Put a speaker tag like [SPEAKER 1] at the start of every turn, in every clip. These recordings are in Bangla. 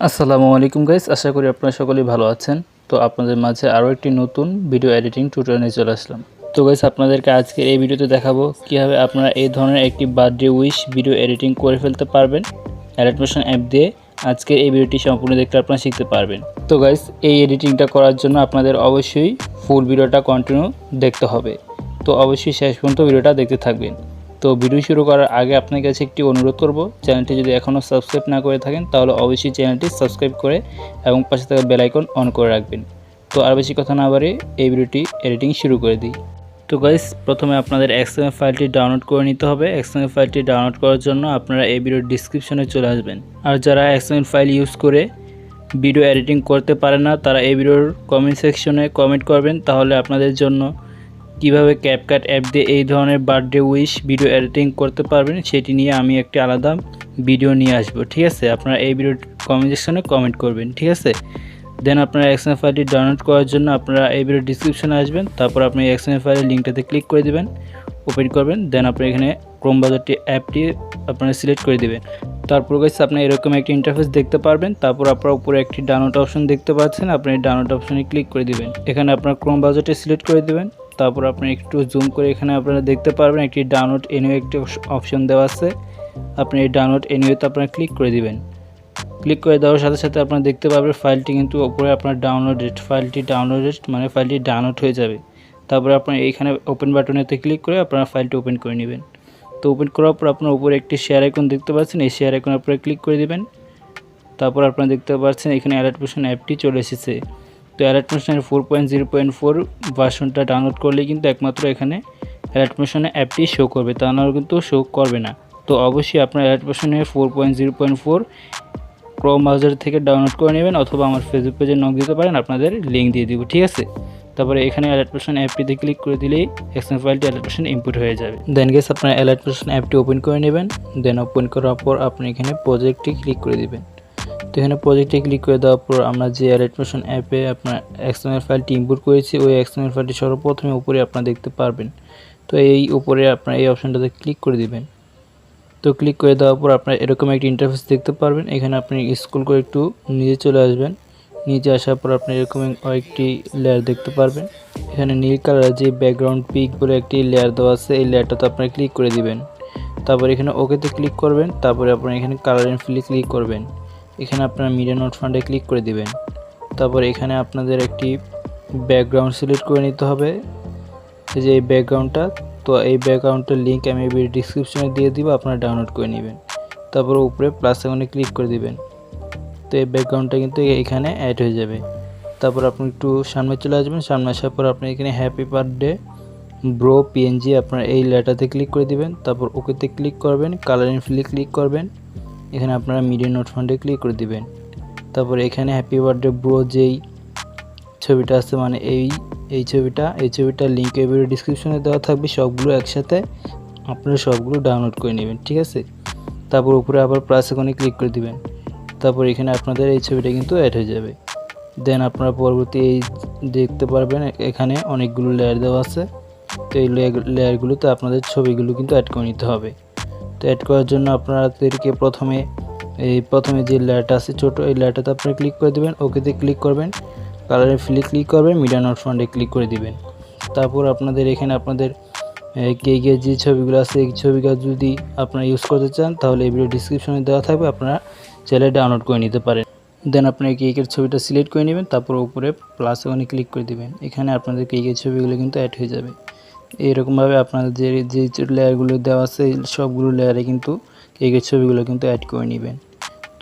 [SPEAKER 1] আসসালামু আলাইকুম গাইস, আশা করি আপনারা সকলেই ভালো আছেন। তো আপনাদের মাঝে আরও একটি নতুন ভিডিও এডিটিং টিউটোরিয়াল নিয়ে চলে আসলাম। তো গাইস, আপনাদেরকে আজকের এই ভিডিওতে দেখাবো কিভাবে আপনারা এই ধরনের একটি বার্থডে উইশ ভিডিও এডিটিং করে ফেলতে পারবেন অ্যালাইট মোশন অ্যাপ দিয়ে। আজকের এই ভিডিওটি সম্পূর্ণ দেখতে আপনারা শিখতে পারবেন। তো গাইস, এই এডিটিংটা করার জন্য আপনাদের অবশ্যই ফুল ভিডিওটা কন্টিনিউ দেখতে হবে। তো অবশ্যই শেষ পর্যন্ত ভিডিওটা দেখতে থাকবেন। তো ভিডিও শুরু করার আগে আপনার কাছে একটি অনুরোধ করব, চ্যানেলটি যদি এখনও সাবস্ক্রাইব না করে থাকেন তাহলে অবশ্যই চ্যানেলটি সাবস্ক্রাইব করে এবং পাশে থাকা বেল আইকন অন করে রাখবেন। তো আর বেশি কথা না বাড়িয়ে এই ভিডিওটি এডিটিং শুরু করে দিই। তো গাইস, প্রথমে আপনাদের XML ফাইলটি ডাউনলোড করে নিতে হবে। XML ফাইলটি ডাউনলোড করার জন্য আপনারা এই ভিডিওর ডিসক্রিপশনে চলে আসবেন। আর যারা XML ফাইল ইউজ করে ভিডিও এডিটিং করতে পারে না তারা এই ভিডিওর কমেন্ট সেকশনে কমেন্ট করবেন, তাহলে আপনাদের জন্য কিভাবে ক্যাপকাট অ্যাপ দিয়ে এই ধরনের বার্থডে উইশ ভিডিও এডিটিং করতে পারবেন সেটি নিয়ে আমি একটি আলাদা ভিডিও নিয়ে আসবো। ঠিক আছে, আপনারা এই ভিডিওর কমেন্ট সেকশনে কমেন্ট করবেন। ঠিক আছে, দেন আপনারা XML ফাইলটি ডাউনলোড করার জন্য আপনারা এই ভিডিওর ডিসক্রিপশনে আসবেন। তারপর আপনি XML ফাইলের লিঙ্কটাতে ক্লিক করে দেবেন, ওপেন করবেন। দেন আপনি এখানে ক্রোম ব্রাউজারটি অ্যাপটি আপনারা সিলেক্ট করে দেবেন। তারপর গাইস, আপনি এরকম একটি ইন্টারফেস দেখতে পারবেন। তারপর আপনার উপরে একটি ডাউনলোড অপশন দেখতে পাচ্ছেন, আপনি ডাউনলোড অপশনে ক্লিক করে দিবেন। এখানে আপনার ক্রোম ব্রাউজারটি সিলেক্ট করে দেবেন। তারপর আপনি একটু জুম করে এখানে আপনারা দেখতে পারবেন একটি ডাউনলোড এনিওয়ে একটি অপশন দেওয়া আছে। আপনি এই ডাউনলোড এনিওয়েতে আপনারা ক্লিক করে দিবেন। ক্লিক করে দেওয়ার সাথে সাথে আপনারা দেখতে পাবেন ফাইলটি কিন্তু উপরে আপনার ডাউনলোডেড, ফাইলটি ডাউনলোডেড মানে ফাইলটি ডাউনলোড হয়ে যাবে। তারপরে আপনার এইখানে ওপেন বাটনেতে ক্লিক করে আপনারা ফাইলটি ওপেন করে নেবেন। তো ওপেন করার পর আপনার উপরে একটি শেয়ার আইকন দেখতে পাচ্ছেন, এই শেয়ার আইকন আপনারা ক্লিক করে দিবেন। তারপর আপনারা দেখতে পাচ্ছেন এখানে অ্যালাইট মোশন অ্যাপটি চলে এসেছে। তো অ্যালাইট মোশনের 4.0.4 ভার্সনটা ডাউনলোড করলে কিন্তু একমাত্র এখানে অ্যালাইট মোশনের অ্যাপটি শো করবে, তা নাহলে কিন্তু শো করবে না। তো অবশ্যই আপনার অ্যালাইট মোশনের 4.0.4 ক্রোম ব্রাউজার থেকে ডাউনলোড করে নেবেন, অথবা আমার ফেসবুক পেজে নক দিতে পারেন, আপনাদের লিঙ্ক দিয়ে দিব। ঠিক আছে, তারপরে এখানে অ্যালাইট মোশন অ্যাপটিতে ক্লিক করে দিলেই XML ফাইলটি অ্যালাইট মোশন ইনপুট হয়ে যাবে। দেন গাইস, আপনার অ্যালাইট মোশন অ্যাপটি ওপেন করে নেবেন। দেন ওপেন করার পর আপনি এখানে প্রজেক্টটি ক্লিক করে দিবেন। তো এখানে প্রজেক্টে ক্লিক করে দেওয়ার পর আমরা যে অ্যালাইট মোশন অ্যাপে আপনার XML ফাইলটি ইম্পোর্ট করেছি ওই XML ফাইলটি সর্বপ্রথমে উপরে আপনারা দেখতে পারবেন। তো এই উপরে আপনার এই অপশনটাতে ক্লিক করে দিবেন। তো ক্লিক করে দেওয়ার পর আপনার এরকম একটি ইন্টারফেস দেখতে পারবেন। এখানে আপনি স্ক্রল করে একটু নিচে চলে আসবেন। নিচে আসার পর আপনি এরকম একটি লেয়ার দেখতে পারবেন। এখানে নীল কালার যে ব্যাকগ্রাউন্ড পিক বলে একটি লেয়ার দেওয়া আছে, এই লেয়ারটাতে আপনারা ক্লিক করে দিবেন। তারপর এখানে ওকেতে ক্লিক করবেন। তারপরে আপনারা এখানে কালার এন্ড ফিলে ক্লিক করবেন। এখানে আপনারা মিডিয়া নোট ফান্ডে ক্লিক করে দিবেন। তারপর এখানে আপনাদের একটি ব্যাকগ্রাউন্ড সিলেক্ট করে নিতে হবে, এই যে এই ব্যাকগ্রাউন্ডটা। তো এই ব্যাকগ্রাউন্ডটার লিঙ্ক আমি এই ডিসক্রিপশনে দিয়ে দিব, আপনারা ডাউনলোড করে নেবেন। তারপর উপরে প্লাস আইকনে ক্লিক করে দিবেন। তো এই ব্যাকগ্রাউন্ডটা কিন্তু এখানে অ্যাড হয়ে যাবে। তারপর আপনি একটু সামনে চলে আসবেন। সামনে আসার পর আপনি এখানে হ্যাপি বার্থডে ব্রো PNG আপনারা এই লেটারতে ক্লিক করে দিবেন। তারপর ওকেতে ক্লিক করবেন, কালার এন্ড ফিলে ক্লিক করবেন। এখানে আপনারা মিডিয়া নোট ফান্ডে ক্লিক করে দিবেন। তারপর এখানে হ্যাপি বার্থডে ব্রো যেই ছবিটা আছে মানে এই ছবিটার লিঙ্ক এই ভিডিও ডিসক্রিপশনে দেওয়া থাকবে, সবগুলো একসাথে আপনারা সবগুলো ডাউনলোড করে নেবেন। ঠিক আছে, তারপর উপরে আবার প্লাস আইকনে ক্লিক করে দিবেন। তারপর এখানে আপনাদের এই ছবিটা কিন্তু অ্যাড হয়ে যাবে। দেন আপনারা পরবর্তী এই দেখতে পারবেন এখানে অনেকগুলো লেয়ার দেওয়া আছে। তো এই লেয়ারগুলোতে আপনাদের ছবিগুলো কিন্তু অ্যাড করে নিতে হবে। তো অ্যাড করার জন্য আপনাদেরকে প্রথমে যে লেয়ারটা আছে ছোটো, এই লেয়ারটাতে আপনারা ক্লিক করে দেবেন, ওকেতে ক্লিক করবেন, কালারে ফিলে ক্লিক করবেন, মিডিয়া নোট ফান্ডে ক্লিক করে দিবেন। তারপর আপনাদের এখানে আপনাদের কেকের যে ছবিগুলো আছে এই ছবিগুলো যদি আপনারা ইউজ করতে চান তাহলে এই ভিডিও ডিসক্রিপশনে দেওয়া থাকবে, আপনারা চাইলে ডাউনলোড করে নিতে পারেন। দেন আপনারা কেকের ছবিটা সিলেক্ট করে নেবেন। তারপর উপরে প্লাস আইকনে ক্লিক করে দিবেন। এখানে আপনাদের কেকের ছবিগুলো কিন্তু অ্যাড হয়ে যাবে। এরকমভাবে আপনাদের যে লেয়ারগুলো দেওয়া আছে সবগুলো লেয়ারে কিন্তু কেকের ছবিগুলো কিন্তু অ্যাড করে নেবেন।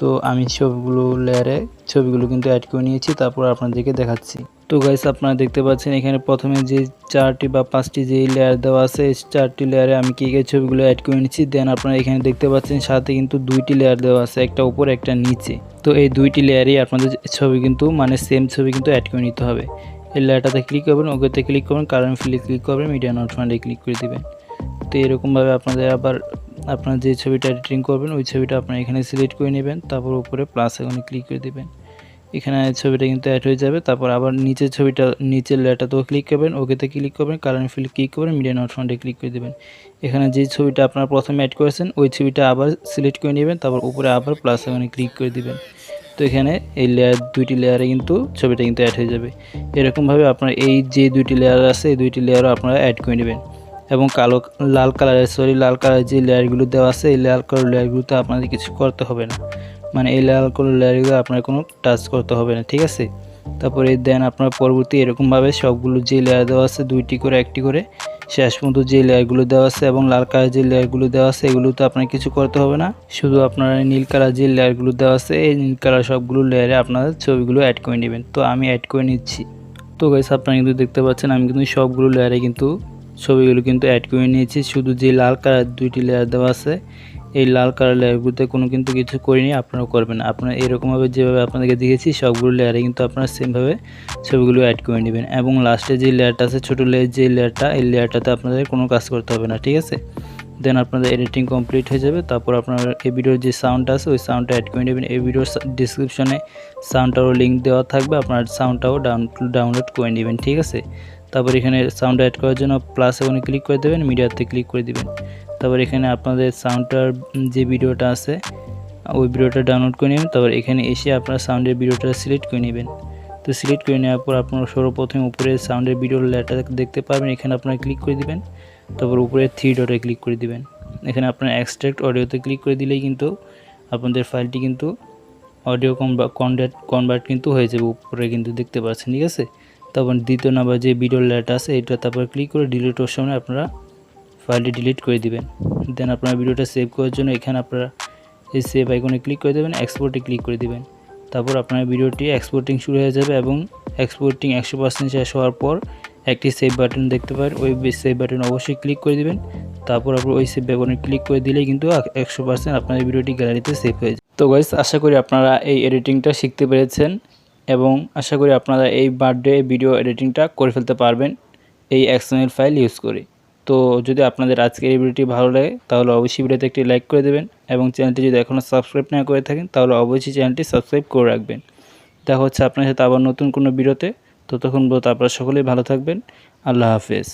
[SPEAKER 1] তো আমি সবগুলো লেয়ারে ছবিগুলো কিন্তু অ্যাড করে নিয়েছি, তারপর আপনাদেরকে দেখাচ্ছি। তো গাইস, আপনারা দেখতে পাচ্ছেন এখানে প্রথমে যে 4টি বা 5টি যে লেয়ার দেওয়া আছে এই 4টি লেয়ারে আমি কেকের ছবিগুলো অ্যাড করে নিচ্ছি। দেন আপনারা এখানে দেখতে পাচ্ছেন সাথে কিন্তু 2টি লেয়ার দেওয়া আছে, একটা উপরে একটা নিচে। তো এই 2টি লেয়ারই আপনাদের ছবি কিন্তু মানে সেম ছবি কিন্তু অ্যাড করে নিতে হবে। এই লেয়ারটাতে ক্লিক করবেন, ওকেতে ক্লিক করবেন, কালার ফিলে ক্লিক করবেন, মিডিয়া নোট ফান্ডে ক্লিক করে দিবেন। তো এরকমভাবে আপনাদের আবার আপনার যে ছবিটা এডিটিং করবেন ওই ছবিটা আপনারা এখানে সিলেক্ট করে নেবেন। তারপর উপরে প্লাস আইকনে ক্লিক করে দিবেন। এখানে ছবিটা কিন্তু অ্যাড হয়ে যাবে। তারপর আবার নিচের লেয়ারটাতেও ক্লিক করবেন, ওকেতে ক্লিক করবেন, কালার ফিলে ক্লিক করবেন, মিডিয়া নোট ফান্ডে ক্লিক করে দেবেন। এখানে যে ছবিটা আপনারা প্রথমে অ্যাড করেছেন ওই ছবিটা আবার সিলেক্ট করে নেবেন। তারপর উপরে আবার প্লাস আইকনে ক্লিক করে দিবেন। তো এখানে এই দুইটি লেয়ারে কিন্তু ছবিটা কিন্তু অ্যাড হয়ে যাবে। এরকমভাবে আপনার এই যে দুইটি লেয়ার আছে এই দুইটি লেয়ারও আপনারা অ্যাড করে নেবেন। এবং লাল কালারের যে লেয়ারগুলো দেওয়া আছে এই লাল কালার লেয়ারগুলোতে আপনাদের কিছু করতে হবে না, মানে এই লাল কালার লেয়ারগুলো আপনার কোনো টাচ করতে হবে না, ঠিক আছে। তারপরে দেন আপনার পরবর্তী এরকমভাবে সবগুলো যে লেয়ার দেওয়া আছে দুইটি করে একটি করে শেষ পর্যন্ত যে লেয়ারগুলো দেওয়া আছে এবং লাল কালার যে লেয়ারগুলো দেওয়া আছে এগুলোতে আপনার কিছু করতে হবে না, শুধু আপনারা নীল কালার যে লেয়ারগুলো দেওয়া আছে এই নীল কালার সবগুলো লেয়ারে আপনাদের ছবিগুলো অ্যাড করে নেবেন। তো আমি অ্যাড করে নিচ্ছি। তো গাইস আপনারা কিন্তু দেখতে পাচ্ছেন আমি কিন্তু সবগুলো লেয়ারে কিন্তু ছবিগুলো কিন্তু অ্যাড করে নিয়েছি। শুধু যে লাল কালার দুইটি লেয়ার দেওয়া আছে এই লাল কালার লেয়ারগুলোতে কোনো কিন্তু কিছু করিনি, আপনারাও করবেন না। আপনারা এরকমভাবে যেভাবে আপনাদেরকে দেখেছি সবগুলো লেয়ারে কিন্তু আপনারা সেমভাবে ছবিগুলো অ্যাড করে নেবেন। এবং লাস্টে যে লেয়ারটা আছে ছোটো লেয়ার যে লেয়ারটা এই লেয়ারটাতে আপনাদের কোনো কাজ করতে হবে না, ঠিক আছে। দেন আপনাদের এডিটিং কমপ্লিট হয়ে যাবে। তারপর আপনার এই ভিডিওর যে সাউন্ডটা আছে ওই সাউন্ডটা অ্যাড করে নেবেন। এই ভিডিওর ডিসক্রিপশনে সাউন্ডটারও লিঙ্ক দেওয়া থাকবে, আপনার সাউন্ডটাও ডাউনলোড করে নেবেন, ঠিক আছে। তারপর এখানে সাউন্ড অ্যাড করার জন্য প্লাস এখানে ক্লিক করে দেবেন, মিডিয়াতে ক্লিক করে দিবেন। তারপর এখানে আপনাদের সাউন্ডটার যে ভিডিওটা আছে ওই ভিডিওটা ডাউনলোড করে নেবেন। তারপর এখানে এসে আপনার সাউন্ডের ভিডিওটা সিলেক্ট করে নেবেন। তো সিলেক্ট করে নেওয়ার পর আপনার সর্বপ্রথম উপরে সাউন্ডের ভিডিওর লেয়ারটা দেখতে পাবেন, এখানে আপনারা ক্লিক করে দিবেন। তারপর উপরে 3 ডটে ক্লিক করে দিবেন। এখানে আপনার এক্সট্রাক্ট অডিওতে ক্লিক করে দিলেই কিন্তু আপনাদের ফাইলটি কিন্তু অডিও কনভার্ট কিন্তু হয়ে যাবে, উপরে কিন্তু দেখতে পাচ্ছেন, ঠিক আছে। তারপর দ্বিতীয় নাম্বার যে ভিডিওর লেয়ারটা আছে এটা তারপর ক্লিক করে ডিলিট অপশনে আপনারা ফাইলটি ডিলিট করে দিবেন। দেন আপনার ভিডিওটা সেভ করার জন্য এখানে আপনারা এই সেভ আইকনে ক্লিক করে দেবেন, এক্সপোর্টে ক্লিক করে দিবেন। তারপর আপনার ভিডিওটি এক্সপোর্টিং শুরু হয়ে যাবে এবং এক্সপোর্টিং 100% শেষ হওয়ার পর একটি সেভ বাটন দেখতে পাবেন, ওই সেভ বাটন অবশ্যই ক্লিক করে দিবেন। তারপর আপনার ওই সেভ বাটনে ক্লিক করে দিলেই কিন্তু 100% আপনাদের ভিডিওটি গ্যালারিতে সেভ হয়ে যায়। তো গাইস আশা করি আপনারা এই এডিটিংটা শিখতে পেরেছেন এবং আশা করি আপনারা এই বার্থডে ভিডিও এডিটিংটা করে ফেলতে পারবেন এই XML ফাইল ইউজ করে। তো যদি আপনাদের আজকের এই ভিডিওটি ভালো লাগে তাহলে অবশ্যই ভিডিওতে একটি লাইক করে দেবেন এবং চ্যানেলটি যদি এখনও সাবস্ক্রাইব না করে থাকেন তাহলে অবশ্যই চ্যানেলটি সাবস্ক্রাইব করে রাখবেন। দেখা হচ্ছে আপনার সাথে আবার নতুন কোনো ভিডিওতে। ততক্ষণ পর্যন্ত আপনারা সকলেই ভালো থাকবেন। আল্লাহ হাফেজ।